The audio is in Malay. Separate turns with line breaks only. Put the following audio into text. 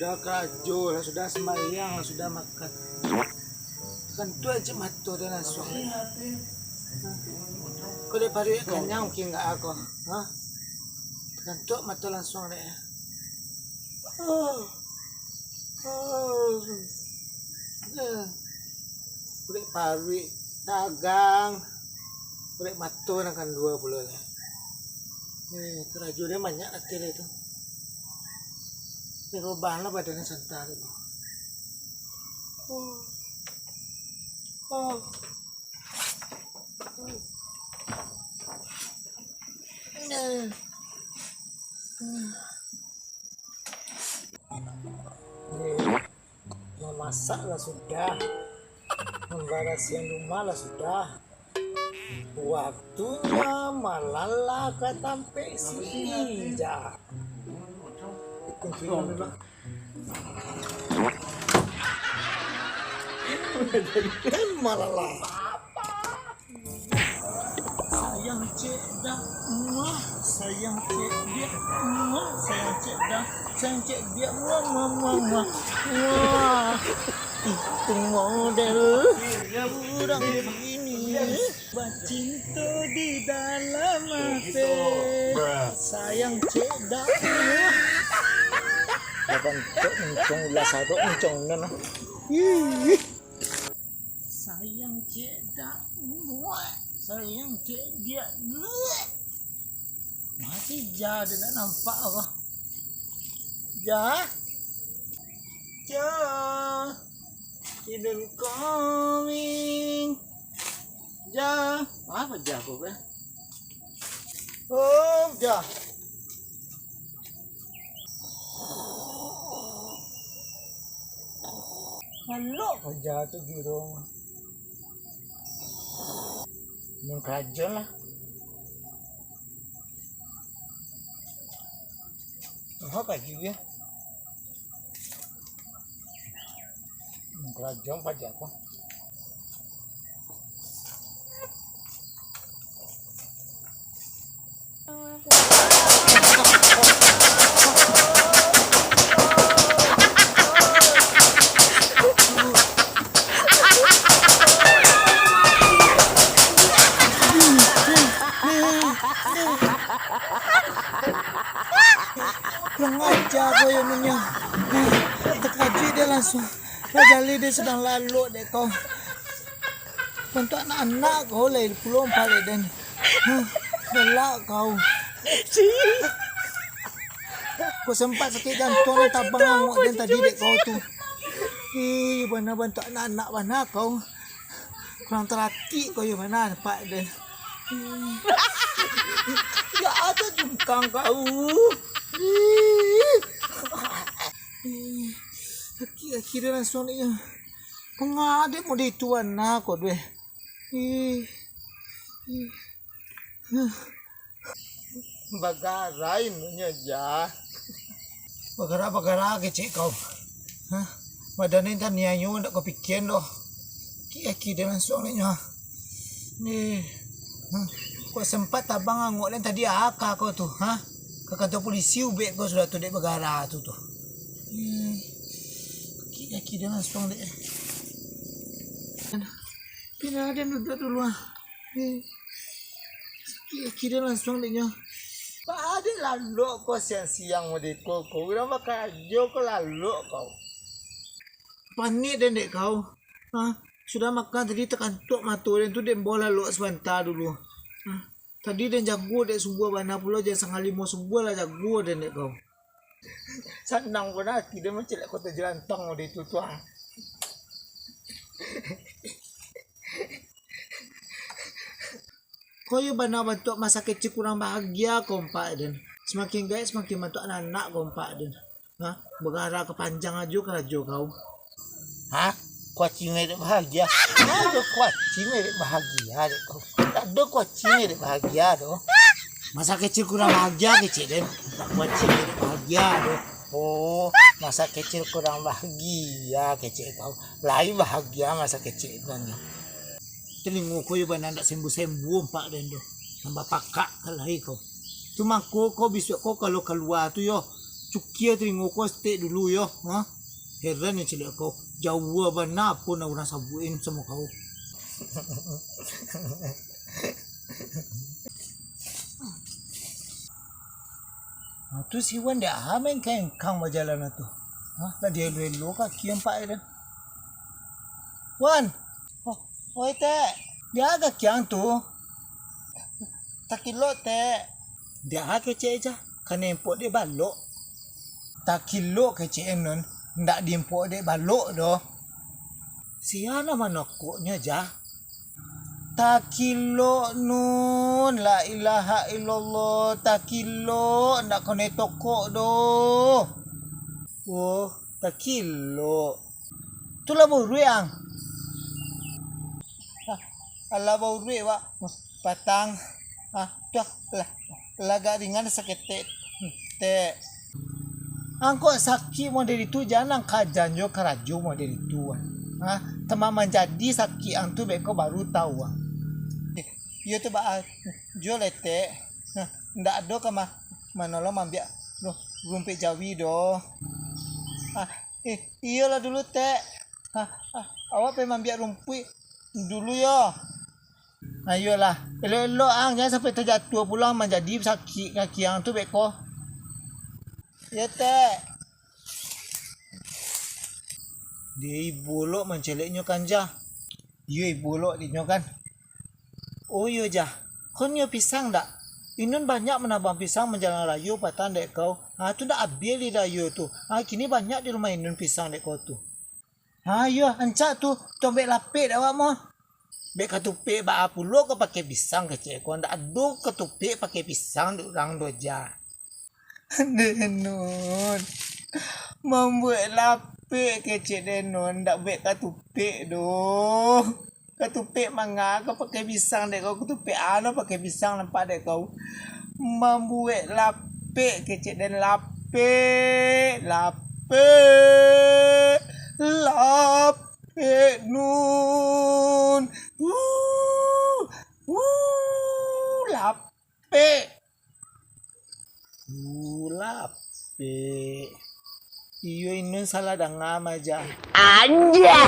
sudah kerajo lah, sudah sembahyang lah, sudah makan. Kan tu aja mata dia langsung. Kau dia baru kenyang mungkin enggak aku. Hah? Kan tu mata langsung deh. Kulit paru dagang. Kulit mata nak kan 2 bulan. Kerajo dia banyak hati dia tu. Perubahan lah badannya santai itu. Memasak lah sudah, membereskan rumah lah sudah. Waktunya malala katampe si Ija. Kunci memang. Kan malala. Sayang cik dah, sayang cik dia, sayang cik dah, sayang cik dia, wah. Itu model budak begini, cinta di dalam hati, sayang cik dah. Abang cok mencong ulah sadok mencong nana. Sayang cik dah, sayang cik dia. Masih jah dia nak nampak apa? Jah, jah, hidden coming. Jah, apa jah aku kan? Oh jah. Halo, kerja tu di rumah. Yang kerja lah. Apa pagi ya? Yang kerja pajak apa? Kurang ajar kau yang punya. Terkaji dia langsung. Rajali dia sedang lalu dek kau. Untuk anak-anak kau lah 24 dan. Gelak kau. Kau sempat sakit jantung dan tabang anguk dan tadi dek kau tu. Mana bantu anak-anak mana kau. Kurang terhati kau yang mana nampak dan. Ya ada jungkang kau. Kira langsung ni pengadep mau di tuan nak kau deh. Bagarain punya jah. Bagara kecik kau. Hah? Badan ni tak niayu nak kau fikir doh. Kira langsung ni nya. Ni. Kau sempat tabang anguk dan tadi akak kau tu, ha? Ke kantor polisi ubek kau sudah tu dek bagara tu. Kira langsung dek. Pina ada duduk dulu ah. Kira langsung deknya. Pak ada lalu kau siang-siang mau dek kau. Kau bakal jo kau lalu kau. Panik dan dek kau. Ha? Sudah makan tadi terkantuk mata dan tu dek bola lalu sebentar dulu. Tadi dia jago dek sebuah bana pula jangan sangat 5 sebuah lah jago dan dek kau. Senang pun hati dia macam lek kota jelantang dia tu tuan. Kau yang bana bantu masa kecil kurang bahagia kompak dan semakin gaya semakin bantu anak-anak kompak dan. Ha? Bergara kepanjang aja kerajo kau. Ha? Kuaci merek bahagia. Ada kuaci merek bahagia dek kau. Ada kuaci merek bahagia doh. Masa kecil kurang bahagia kecil dan. Tak kuaci merek bahagia doh. Oh, masa kecil kurang bahagia kecil kau. Lain bahagia masa kecil kan. Telingu kau yang nak sembuh-sembuh empat dan doh. Tambah pakak kalai kau. Cuma kau besok kau kalau keluar tu yo. Cukia teringo ko stay dulu yo. Ha? Heran ya cilik kau. Jauh bana pun orang sabuin sama kau. Tu si Wan dia main kain kang berjalan tu. Dah dia lu kaki empat dah. Wan. Oi teh. Dia agak kiang tu. Tak kilo teh. Dia kecil aja. Kan empok dia balok. Tak kilo kecil non. Ndak diempok dia balok doh. Siapa mana koknya aja. Tak kilo nun. La ilaha illallah. Tak kilo. Ndak kone toko doh. Oh, tak kilo. Tu lah baru yang. Alah baru wa. Patang. Tuh lah. Laga ringan sakit te. Angkok sakit model itu jangan kajan jo keraju model itu. Teman menjadi sakit ang tu beko baru tahu. Yo tu ba jo lete. Ndak ada kama manolong mambiak rumpit Jawi do. Iyalah dulu teh. Awak pengen mambiak rumput dulu yo. Ayolah, elok-elok jangan sampai terjatuh pulang menjadi sakit kaki yang tu beko. Ya teh. Dia bolok menceleknya kan jah. Iya bolok dia kan. Oh iya jah. Kau nyo pisang dak? Inun banyak menabang pisang menjalan rayu patan dek kau. Tu dak habis di rayu tu. Kini banyak di rumah Inun pisang dek kau tu. Iya, ancak tu tombek lapik awak mo. Bek ketupik ba pulo kau pakai pisang kecil. Kau ndak aduk ketupik pakai pisang di orang doja. Denun. Membuat lapik kecil denun ndak bek ketupik doh. Ketupik manga kau pakai pisang dek kau ketupik pakai pisang nampak dek kau. Membuat lapik kecil dan lapik. Lapik nun. Lapik. Lapik. Iyo Inun salah dengar aja. Anja.